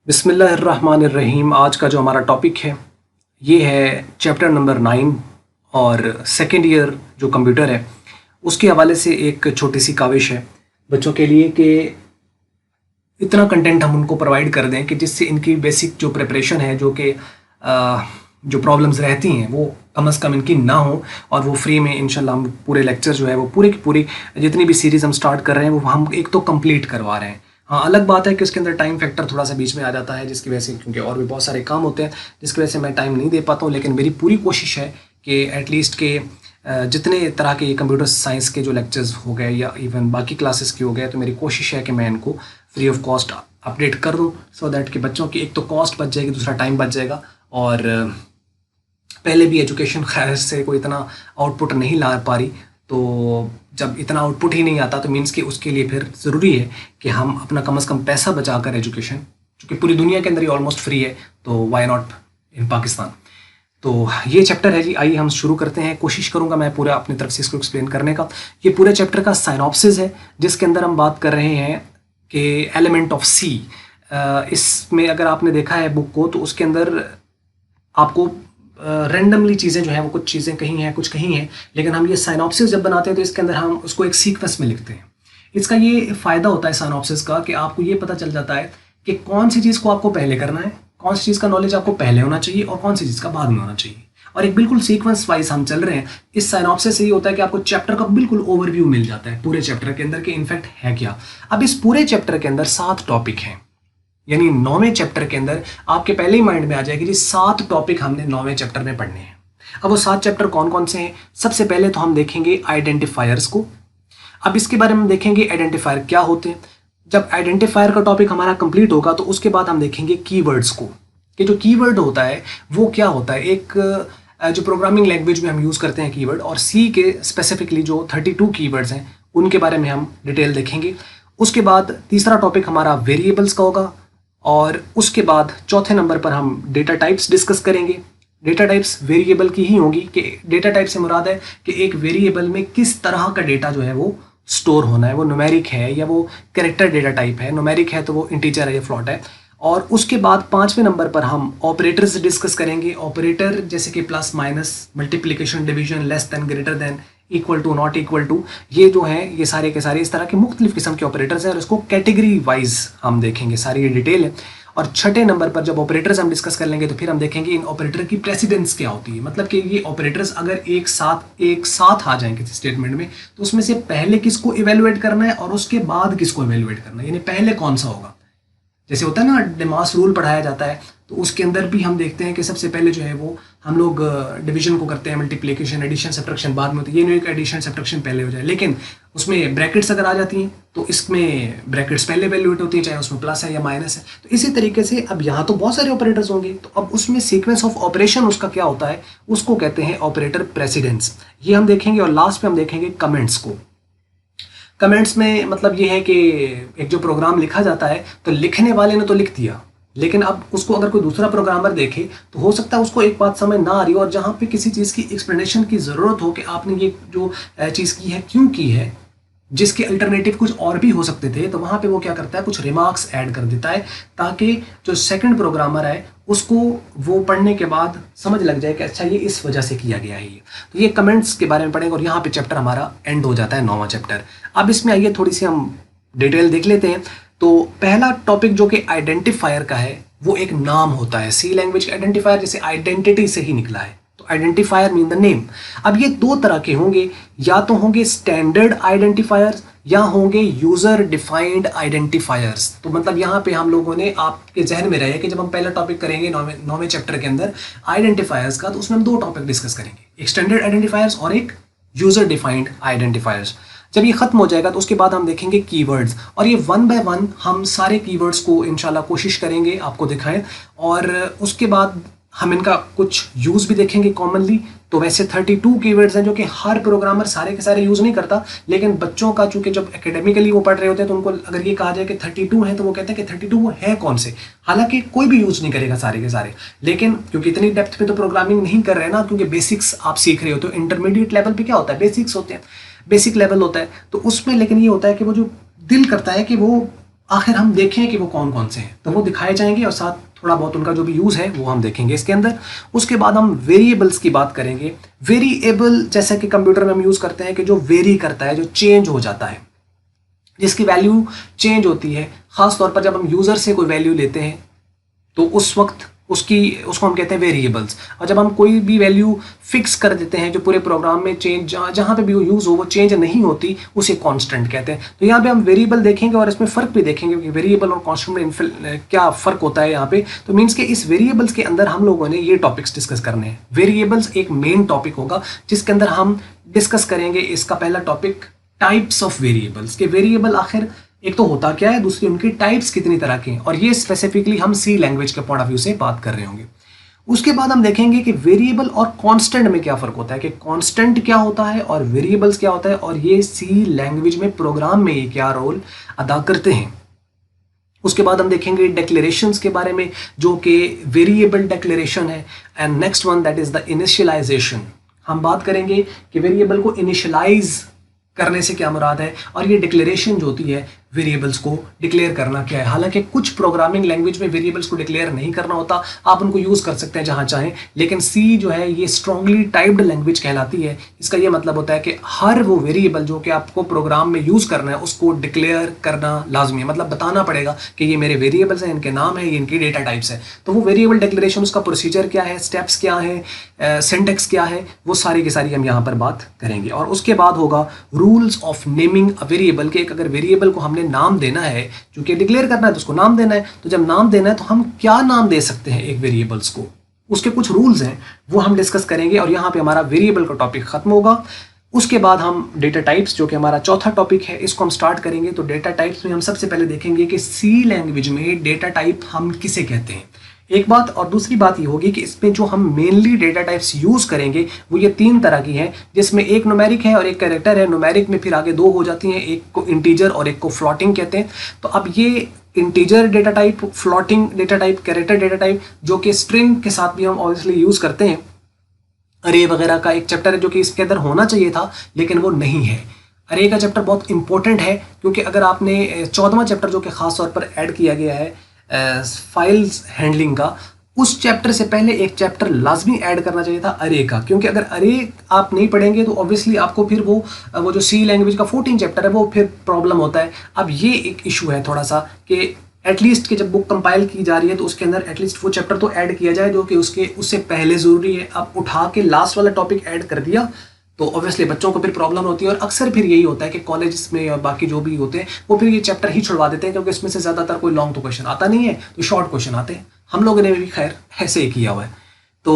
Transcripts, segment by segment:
बिस्मिल्लाहिर्रहमानिर्रहीम। आज का जो हमारा टॉपिक है ये है चैप्टर नंबर 9 और सेकेंड ईयर जो कंप्यूटर है उसके हवाले से एक छोटी सी काविश है बच्चों के लिए कि इतना कंटेंट हम उनको प्रोवाइड कर दें कि जिससे इनकी बेसिक जो प्रिपरेशन है जो प्रॉब्लम्स रहती हैं वो कम से कम इनकी ना हो और वो फ्री में इंशाल्लाह हम पूरे लेक्चर जो है वो पूरी की पूरी जितनी भी सीरीज़ हम स्टार्ट कर रहे हैं वो हम एक तो कंप्लीट करवा रहे हैं। हाँ, अलग बात है कि उसके अंदर टाइम फैक्टर थोड़ा सा बीच में आ जाता है जिसकी वजह से, क्योंकि और भी बहुत सारे काम होते हैं जिसकी वजह से मैं टाइम नहीं दे पाता हूँ, लेकिन मेरी पूरी कोशिश है कि एटलीस्ट के जितने तरह के कंप्यूटर साइंस के जो लेक्चर्स हो गए या इवन बाकी क्लासेस के हो गए तो मेरी कोशिश है कि मैं इनको फ्री ऑफ कॉस्ट अपडेट कर दूँ सो दैट कि बच्चों की एक तो कॉस्ट बच जाएगी, दूसरा टाइम बच जाएगा। और पहले भी एजुकेशन खैर से कोई इतना आउटपुट नहीं ला पा रही, तो जब इतना आउटपुट ही नहीं आता तो मीन्स कि उसके लिए फिर ज़रूरी है कि हम अपना कम से कम पैसा बचाकर एजुकेशन, क्योंकि पूरी दुनिया के अंदर ही ऑलमोस्ट फ्री है, तो वाई नॉट इन पाकिस्तान। तो ये चैप्टर है जी, आइए हम शुरू करते हैं। कोशिश करूंगा मैं पूरा अपनी तरफ से इसको एक्सप्लेन करने का। ये पूरे चैप्टर का साइनॉप्सिस है जिसके अंदर हम बात कर रहे हैं कि एलिमेंट ऑफ सी। इसमें अगर आपने देखा है बुक को तो उसके अंदर आपको रैंडमली चीज़ें जो हैं वो कुछ चीज़ें कहीं हैं कुछ कहीं हैं, लेकिन हम ये साइनॉप्सिस जब बनाते हैं तो इसके अंदर हम उसको एक सीक्वेंस में लिखते हैं। इसका ये फ़ायदा होता है साइनॉप्सिस का कि आपको ये पता चल जाता है कि कौन सी चीज़ को आपको पहले करना है, कौन सी चीज़ का नॉलेज आपको पहले होना चाहिए और कौन सी चीज़ का बाद में होना चाहिए, और एक बिल्कुल सीक्वेंस वाइज हम चल रहे हैं। इस साइनॉप्सिस से ये होता है कि आपको चैप्टर का बिल्कुल ओवरव्यू मिल जाता है पूरे चैप्टर के अंदर कि इनफैक्ट है क्या। अब इस पूरे चैप्टर के अंदर 7 टॉपिक हैं, यानी 9वें चैप्टर के अंदर आपके पहले ही माइंड में आ जाएगी जी 7 टॉपिक हमने 9वें चैप्टर में पढ़ने हैं। अब वो 7 चैप्टर कौन कौन से हैं? सबसे पहले तो हम देखेंगे आइडेंटिफायर्स को। अब इसके बारे में देखेंगे आइडेंटिफायर क्या होते हैं। जब आइडेंटिफायर का टॉपिक हमारा कंप्लीट होगा तो उसके बाद हम देखेंगे कीवर्ड्स को, कि जो कीवर्ड होता है वो क्या होता है। एक जो प्रोग्रामिंग लैंग्वेज में हम यूज़ करते हैं कीवर्ड, और सी के स्पेसिफिकली जो 32 कीवर्ड्स हैं उनके बारे में हम डिटेल देखेंगे। उसके बाद तीसरा टॉपिक हमारा वेरिएबल्स का होगा, और उसके बाद चौथे नंबर पर हम डेटा टाइप्स डिस्कस करेंगे। डेटा टाइप्स वेरिएबल की ही होगी, कि डेटा टाइप से मुराद है कि एक वेरिएबल में किस तरह का डेटा जो है वो स्टोर होना है, वो न्यूमेरिक है या वो कैरेक्टर डेटा टाइप है। न्यूमेरिक है तो वो इंटीजर है या फ्लॉट है। और उसके बाद 5वें नंबर पर हम ऑपरेटर्स डिस्कस करेंगे। ऑपरेटर जैसे कि plus minus, multiplication, division, less than, greater than, equal to, not equal to, ये जो है ये सारे के सारे इस तरह के मुख्तलिफ किस्म के ऑपरेटर्स हैं और इसको कैटेगरी वाइज हम देखेंगे, सारी ये डिटेल है। और 6ठे नंबर पर जब ऑपरेटर्स हम डिस्कस कर लेंगे तो फिर हम देखेंगे इन ऑपरेटर की प्रेसिडेंस क्या होती है, मतलब कि ये ऑपरेटर्स अगर एक साथ आ जाएं किसी स्टेटमेंट में तो उसमें से पहले किसको इवेलुएट करना है और उसके बाद किसको इवेलुएट करना है, यानी पहले कौन सा होगा। जैसे होता है ना डेमास रूल पढ़ाया जाता है तो उसके अंदर भी हम देखते हैं कि सबसे पहले जो है वो हम लोग डिवीजन को करते हैं, मल्टीप्लिकेशन, एडिशन, सब्ट्रैक्शन बाद में होती है। ये नहीं कि एडिशन सब्ट्रैक्शन पहले हो जाए, लेकिन उसमें ब्रैकेट्स अगर आ जाती हैं तो इसमें ब्रैकेट्स पहले वैल्यूएट होती है, चाहे उसमें प्लस है या माइनस है। तो इसी तरीके से अब यहाँ तो बहुत सारे ऑपरेटर्स होंगे, तो अब उसमें सीक्वेंस ऑफ ऑपरेशन उसका क्या होता है, उसको कहते हैं ऑपरेटर प्रेसिडेंस। ये हम देखेंगे। और लास्ट में हम देखेंगे कमेंट्स को। कमेंट्स में मतलब ये है कि एक जो प्रोग्राम लिखा जाता है तो लिखने वाले ने तो लिख दिया, लेकिन अब उसको अगर कोई दूसरा प्रोग्रामर देखे तो हो सकता है उसको एक बात समझ ना आ रही हो, और जहाँ पे किसी चीज़ की एक्सप्लेनेशन की ज़रूरत हो कि आपने ये जो चीज़ की है क्यों की है, जिसके अल्टरनेटिव कुछ और भी हो सकते थे, तो वहाँ पे वो क्या करता है, कुछ रिमार्क्स ऐड कर देता है ताकि जो सेकंड प्रोग्रामर है उसको वो पढ़ने के बाद समझ लग जाए कि अच्छा ये इस वजह से किया गया है। ये तो ये कमेंट्स के बारे में पढ़ेंगे और यहाँ पे चैप्टर हमारा एंड हो जाता है 9वां चैप्टर। अब इसमें आइए थोड़ी सी हम डिटेल देख लेते हैं। तो पहला टॉपिक जो कि आइडेंटिफायर का है वो एक नाम होता है। सी लैंग्वेज का आइडेंटिफायर जैसे आइडेंटिटी से ही निकला है, तो आइडेंटिफायर मीन द नेम। अब ये 2 तरह के होंगे, या तो होंगे स्टैंडर्ड आइडेंटिफायर्स या होंगे यूजर डिफाइंड आइडेंटिफायर्स। तो मतलब यहाँ पे हम लोगों ने आपके जहन में रहे कि जब हम पहला टॉपिक करेंगे 9वें चैप्टर के अंदर आइडेंटिफायर्स का, तो उसमें हम 2 टॉपिक डिस्कस करेंगे, एक स्टैंडर्ड आइडेंटिफायर्स और एक यूजर डिफाइंड आइडेंटिफायर्स। जब ये खत्म हो जाएगा तो उसके बाद हम देखेंगे कीवर्ड्स, और ये 1 बाय 1 हम सारे कीवर्ड्स को इंशाल्लाह कोशिश करेंगे आपको दिखाएं, और उसके बाद हम इनका कुछ यूज़ भी देखेंगे कॉमनली। तो वैसे 32 कीवर्ड्स हैं जो कि हर प्रोग्रामर सारे के सारे यूज़ नहीं करता, लेकिन बच्चों का चूंकि जब एकेडमिकली वो पढ़ रहे होते हैं तो उनको अगर ये कहा जाए कि 32 है तो वो कहते हैं कि 32 वो है कौन से, हालांकि कोई भी यूज़ नहीं करेगा सारे के सारे, लेकिन क्योंकि इतनी डेप्थ में तो प्रोग्रामिंग नहीं कर रहे हैं ना, क्योंकि बेसिक्स आप सीख रहे हो। तो इंटरमीडिएट लेवल पर क्या होता है, बेसिक्स होते हैं, बेसिक लेवल होता है, तो उसमें लेकिन ये होता है कि वो जो दिल करता है कि वो आखिर हम देखें कि वो कौन कौन से हैं, तो वो दिखाए जाएंगे और साथ थोड़ा बहुत उनका जो भी यूज़ है वो हम देखेंगे इसके अंदर। उसके बाद हम वेरिएबल्स की बात करेंगे। वेरिएबल जैसे कि कंप्यूटर में हम यूज़ करते हैं कि जो वेरी करता है, जो चेंज हो जाता है, जिसकी वैल्यू चेंज होती है। ख़ास तौर पर जब हम यूज़र से कोई वैल्यू लेते हैं तो उस वक्त उसको हम कहते हैं वेरिएबल्स। और जब हम कोई भी वैल्यू फिक्स कर देते हैं जो पूरे प्रोग्राम में चेंज जहाँ पे भी वो यूज़ हो वो चेंज नहीं होती, उसे कांस्टेंट कहते हैं। तो यहाँ पे हम वेरिएबल देखेंगे और इसमें फ़र्क भी देखेंगे कि वेरिएबल और कांस्टेंट में क्या फ़र्क होता है यहाँ पे। तो मीन्स कि इस वेरिएबल्स के अंदर हम लोगों ने ये टॉपिक्स डिस्कस करने हैं। वेरिएबल्स एक मेन टॉपिक होगा जिसके अंदर हम डिस्कस करेंगे। इसका पहला टॉपिक टाइप्स ऑफ वेरिएबल्स, के वेरिएबल आखिर एक तो होता क्या है, दूसरी उनकी टाइप्स कितनी तरह की हैं, और ये स्पेसिफिकली हम सी लैंग्वेज के पॉइंट ऑफ व्यू से बात कर रहे होंगे। उसके बाद हम देखेंगे कि वेरिएबल और कांस्टेंट में क्या फ़र्क होता है, कि कांस्टेंट क्या होता है और वेरिएबल्स क्या होता है, और ये सी लैंग्वेज में प्रोग्राम में ये क्या रोल अदा करते हैं। उसके बाद हम देखेंगे डिक्लेरेशंस के बारे में, जो कि वेरिएबल डिक्लेरेशन है। And next one that is the initialization. हम बात करेंगे कि वेरिएबल को इनिशियलाइज करने से क्या मुराद है, और ये डिक्लेरेशन जो होती है वेरिएबल्स को डिक्लेयर करना क्या है। हालांकि कुछ प्रोग्रामिंग लैंग्वेज में वेरिएबल्स को डिक्लेयर नहीं करना होता, आप उनको यूज़ कर सकते हैं जहाँ चाहें, लेकिन सी जो है ये स्ट्रांगली टाइप्ड लैंग्वेज कहलाती है। इसका ये मतलब होता है कि हर वो वेरिएबल जो कि आपको प्रोग्राम में यूज़ करना है उसको डिक्लेयर करना लाजमी है, मतलब बताना पड़ेगा कि ये मेरे वेरिएबल्स हैं, इनके नाम है, ये इनकी डेटा टाइप्स है। तो वो वेरिएबल डिक्लेरेशन, उसका प्रोसीजर क्या है, स्टेप्स क्या है, सिंटैक्स क्या है, वो सारी की सारी हम यहाँ पर बात करेंगे। और उसके बाद होगा rules of naming a variable, के अगर वेरिएबल को हमने नाम देना है, क्योंकि डिक्लेयर करना है तो उसको नाम देना है, तो जब नाम देना है तो हम क्या नाम दे सकते हैं एक वेरिएबल्स को, उसके कुछ रूल्स हैं वो हम डिस्कस करेंगे। और यहाँ पे हमारा वेरिएबल का टॉपिक खत्म होगा। उसके बाद हम डेटा टाइप्स, जो कि हमारा चौथा टॉपिक है, इसको हम स्टार्ट करेंगे। तो डेटा टाइप्स में हम सबसे पहले देखेंगे कि सी लैंग्वेज में डेटा टाइप हम किसे कहते हैं, एक बात। और दूसरी बात ये होगी कि इसमें जो हम मेनली डेटा टाइप्स यूज़ करेंगे वो ये 3 तरह की हैं, जिसमें एक न्यूमेरिक है और एक कैरेक्टर है। न्यूमेरिक में फिर आगे 2 हो जाती हैं, एक को इंटीजर और एक को फ्लोटिंग कहते हैं। तो अब ये integer data type, floating data type, character data type, जो कि स्ट्रिंग के साथ भी हम ऑब्वियसली यूज़ करते हैं। अरे वगैरह का एक चैप्टर है जो कि इसके अंदर होना चाहिए था लेकिन वो नहीं है। अरे का चैप्टर बहुत इंपॉर्टेंट है, क्योंकि अगर आपने 14वां चैप्टर जो कि ख़ास तौर पर ऐड किया गया है फाइल्स हैंडलिंग का, उस चैप्टर से पहले एक चैप्टर लाजमी ऐड करना चाहिए था अरे का, क्योंकि अगर अरे आप नहीं पढ़ेंगे तो ऑब्वियसली आपको फिर वो जो सी लैंग्वेज का 14 चैप्टर है वो फिर प्रॉब्लम होता है। अब ये एक इशू है थोड़ा सा कि एटलीस्ट कि जब बुक कंपाइल की जा रही है तो उसके अंदर एटलीस्ट वो चैप्टर तो ऐड किया जाए जो कि उससे पहले ज़रूरी है। अब उठा के लास्ट वाला टॉपिक ऐड कर दिया तो ऑब्वियसली बच्चों को फिर प्रॉब्लम होती है। और अक्सर फिर यही होता है कि कॉलेज में और बाकी जो भी होते हैं वो फिर ये चैप्टर ही छुड़वा देते हैं, क्योंकि इसमें से ज़्यादातर कोई लॉन्ग तो क्वेश्चन आता नहीं है, तो शॉर्ट क्वेश्चन आते हैं। हम लोगों ने भी खैर ऐसे ही किया हुआ है, तो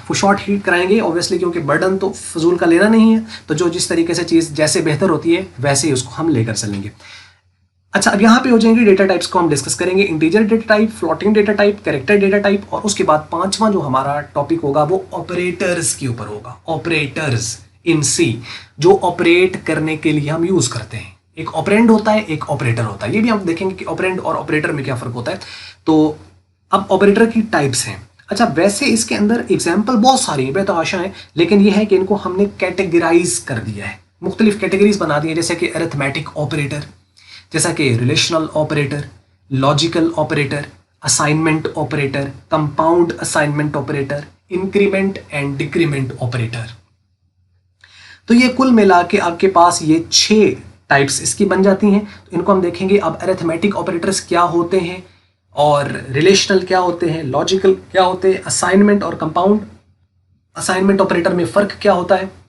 वो शॉर्ट ही कराएंगे ऑब्वियसली, क्योंकि बर्डन तो फजूल का लेना नहीं है। तो जो जिस तरीके से चीज़ जैसे बेहतर होती है वैसे ही उसको हम लेकर चलेंगे। अच्छा, अब यहाँ पे हो जाएंगे डेटा टाइप्स को हम डिस्कस करेंगे, integer data type, floating data type, character data type, और उसके बाद 5वां जो हमारा टॉपिक होगा वो ऑपरेटर्स के ऊपर होगा। ऑपरेटर्स इन सी, जो ऑपरेट करने के लिए हम यूज़ करते हैं। एक ऑपरेंड होता है, एक ऑपरेटर होता है। ये भी हम देखेंगे कि ऑपरेंड और ऑपरेटर में क्या फ़र्क होता है। तो अब ऑपरेटर की टाइप्स हैं। अच्छा, वैसे इसके अंदर एग्जाम्पल बहुत सारी हैं, बेतहाशा हैं, लेकिन यह है कि इनको हमने कैटेगराइज कर दिया है, मुख्तलिफ कैटेगरीज बना दी है, जैसे कि अरिथमेटिक ऑपरेटर, जैसा कि relational operator, logical operator, assignment operator, compound assignment operator, increment and decrement operator. तो ये कुल मिला के आपके पास ये 6 टाइप्स इसकी बन जाती हैं। तो इनको हम देखेंगे। अब अरिथमेटिक ऑपरेटर्स क्या होते हैं, और रिलेशनल क्या होते हैं, लॉजिकल क्या होते हैं, असाइनमेंट और कंपाउंड असाइनमेंट ऑपरेटर में फ़र्क क्या होता है,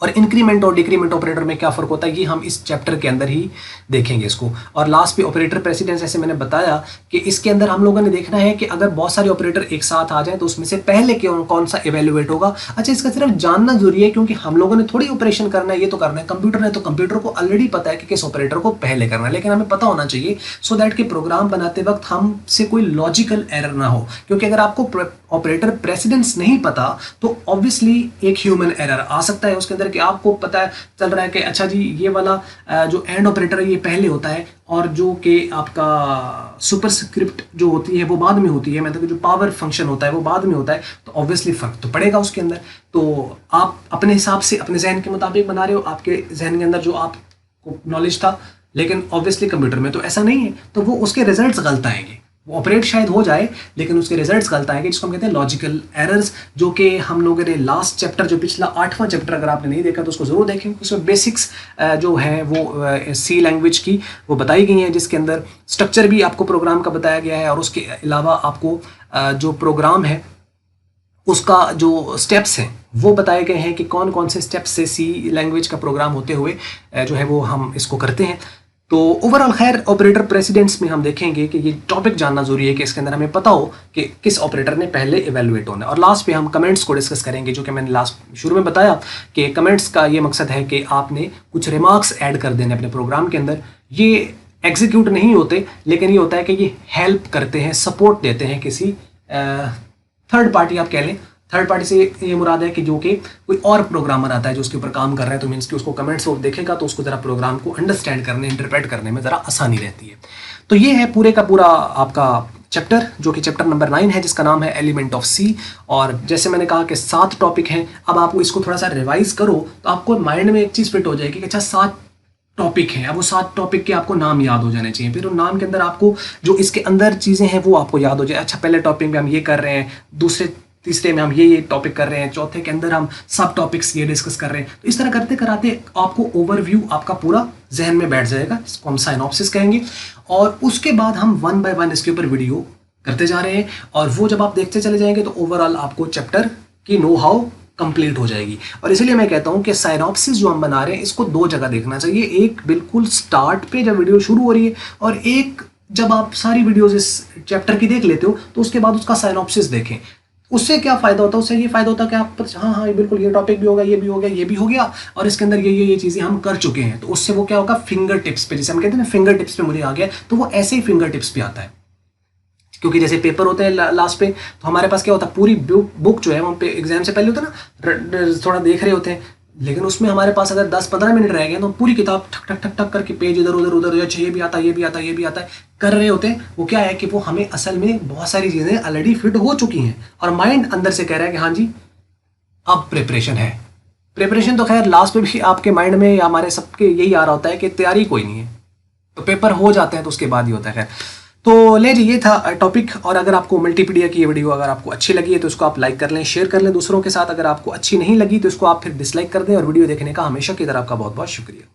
और इंक्रीमेंट और डिक्रीमेंट ऑपरेटर में क्या फ़र्क होता है, ये हम इस चैप्टर के अंदर ही देखेंगे इसको। और लास्ट पे ऑपरेटर प्रेसिडेंस, जैसे मैंने बताया कि इसके अंदर हम लोगों ने देखना है कि अगर बहुत सारे ऑपरेटर एक साथ आ जाए तो उसमें से पहले कौन सा इवेल्युएट होगा। अच्छा, इसका सिर्फ जानना जरूरी है, क्योंकि हम लोगों ने थोड़ी ऑपरेशन करना है, ये तो करना है कंप्यूटर ने, तो कंप्यूटर को ऑलरेडी पता है कि किस ऑपरेटर को पहले करना है, लेकिन हमें पता होना चाहिए सो दैट कि प्रोग्राम बनाते वक्त हमसे कोई लॉजिकल एरर ना हो। क्योंकि अगर आपको ऑपरेटर प्रेसिडेंस नहीं पता तो ऑब्वियसली एक ह्यूमन एरर आ सकता है उसके अंदर, कि आपको पता चल रहा है कि अच्छा जी ये वाला जो एंड ऑपरेटर है ये पहले होता है, और जो कि आपका सुपरस्क्रिप्ट जो होती है वो बाद में होती है, मतलब जो पावर फंक्शन होता है वो बाद में होता है, तो ऑब्वियसली फ़र्क तो पड़ेगा उसके अंदर। तो आप अपने हिसाब से अपने जहन के मुताबिक बना रहे हो, आपके जहन के अंदर जो आपको नॉलेज था लेकिन ऑब्वियसली कंप्यूटर में तो ऐसा नहीं है, तो वो उसके रिजल्ट्स गलत आएंगे। वो ऑपरेट शायद हो जाए लेकिन उसके रिजल्ट्स गलत आएंगे, जिसको हम कहते हैं लॉजिकल एरर्स, जो कि हम लोगों ने लास्ट चैप्टर, जो पिछला 8वां चैप्टर अगर आपने नहीं देखा तो उसको ज़रूर देखें। उसमें बेसिक्स जो है वो सी लैंग्वेज की वो बताई गई हैं, जिसके अंदर स्ट्रक्चर भी आपको प्रोग्राम का बताया गया है और उसके अलावा आपको जो प्रोग्राम है उसका जो स्टेप्स हैं वो बताए गए हैं कि कौन कौन से स्टेप्स से सी लैंग्वेज का प्रोग्राम होते हुए जो है वो हम इसको करते हैं। तो ओवरऑल खैर ऑपरेटर प्रेसिडेंट्स में हम देखेंगे कि ये टॉपिक जानना जरूरी है कि इसके अंदर हमें पता हो कि किस ऑपरेटर ने पहले इवेलुएट होना है। और लास्ट पे हम कमेंट्स को डिस्कस करेंगे, जो कि मैंने लास्ट शुरू में बताया कि कमेंट्स का ये मकसद है कि आपने कुछ रिमार्क्स ऐड कर देने अपने प्रोग्राम के अंदर। ये एग्जीक्यूट नहीं होते, लेकिन ये होता है कि ये हेल्प करते हैं, सपोर्ट देते हैं किसी थर्ड पार्टी, आप कह लें। थर्ड पार्टी से ये मुराद है कि जो कि कोई और प्रोग्रामर आता है जो उसके ऊपर काम कर रहा है, तो मीन्स कि उसको कमेंट्स वो देखेगा तो उसको ज़रा प्रोग्राम को अंडरस्टैंड करने, इंटरप्रेट करने में ज़रा आसानी रहती है। तो ये है पूरे का पूरा आपका चैप्टर, जो कि चैप्टर नंबर 9 है, जिसका नाम है एलिमेंट ऑफ सी। और जैसे मैंने कहा कि 7 टॉपिक हैं। अब आपको इसको थोड़ा सा रिवाइज करो तो आपको माइंड में एक चीज़ फिट हो जाएगी कि अच्छा 7 टॉपिक हैं। अब वो 7 टॉपिक के आपको नाम याद हो जाने चाहिए, फिर उन नाम के अंदर आपको जो इसके अंदर चीज़ें हैं वो आपको याद हो जाए। अच्छा पहले टॉपिक में हम ये कर रहे हैं, दूसरे तीसरे में हम ये टॉपिक कर रहे हैं, चौथे के अंदर हम सब टॉपिक्स ये डिस्कस कर रहे हैं। तो इस तरह करते कराते आपको ओवरव्यू आपका पूरा जहन में बैठ जाएगा, इसको हम साइनॉप्सिस कहेंगे। और उसके बाद हम 1 बाय 1 इसके ऊपर वीडियो करते जा रहे हैं, और वो जब आप देखते चले जाएंगे तो ओवरऑल आपको चैप्टर की नो हाउ कंप्लीट हो जाएगी। और इसीलिए मैं कहता हूं कि साइनॉप्सिस जो हम बना रहे हैं इसको 2 जगह देखना चाहिए, एक बिल्कुल स्टार्ट पे जब वीडियो शुरू हो रही है, और एक जब आप सारी वीडियोज इस चैप्टर की देख लेते हो तो उसके बाद उसका साइनॉप्सिस देखें। उससे क्या फ़ायदा होता है? उससे ये फ़ायदा होता है कि आप हाँ ये बिल्कुल ये टॉपिक भी होगा, ये भी हो गया, ये भी हो गया, और इसके अंदर ये चीज़ें हम कर चुके हैं। तो उससे वो क्या होगा, फिंगर टिप्स पे, जैसे हम कहते हैं ना फिंगर टिप्स पे मुझे आ गया, तो वो ऐसे ही फिंगर टिप्स पे आता है। क्योंकि जैसे पेपर होते हैं लास्ट पे, तो हमारे पास क्या होता है, पूरी बुक जो है वहाँ पे एग्जाम से पहले होता है ना, थोड़ा देख रहे होते हैं, लेकिन उसमें हमारे पास अगर 10-15 मिनट रह गए तो पूरी किताब ठक ठक ठक ठक करके पेज इधर उधर उधर, अच्छा ये भी आता है, ये भी आता है, ये भी आता है, कर रहे होते हैं। वो क्या है कि वो हमें असल में बहुत सारी चीज़ें ऑलरेडी फिट हो चुकी हैं, और माइंड अंदर से कह रहा है कि हाँ जी अब प्रिपरेशन है। प्रिपरेशन तो खैर लास्ट में भी आपके माइंड में या हमारे सबके यही आ रहा होता है कि तैयारी कोई नहीं है, तो पेपर हो जाते हैं तो उसके बाद ही होता है। खैर तो ले जी, ये था टॉपिक। और अगर आपको मल्टीपीडिया की ये वीडियो अगर आपको अच्छी लगी है तो इसको आप लाइक कर लें, शेयर कर लें दूसरों के साथ। अगर आपको अच्छी नहीं लगी तो इसको आप फिर डिसलाइक कर दें। और वीडियो देखने का हमेशा की तरह आपका बहुत बहुत शुक्रिया।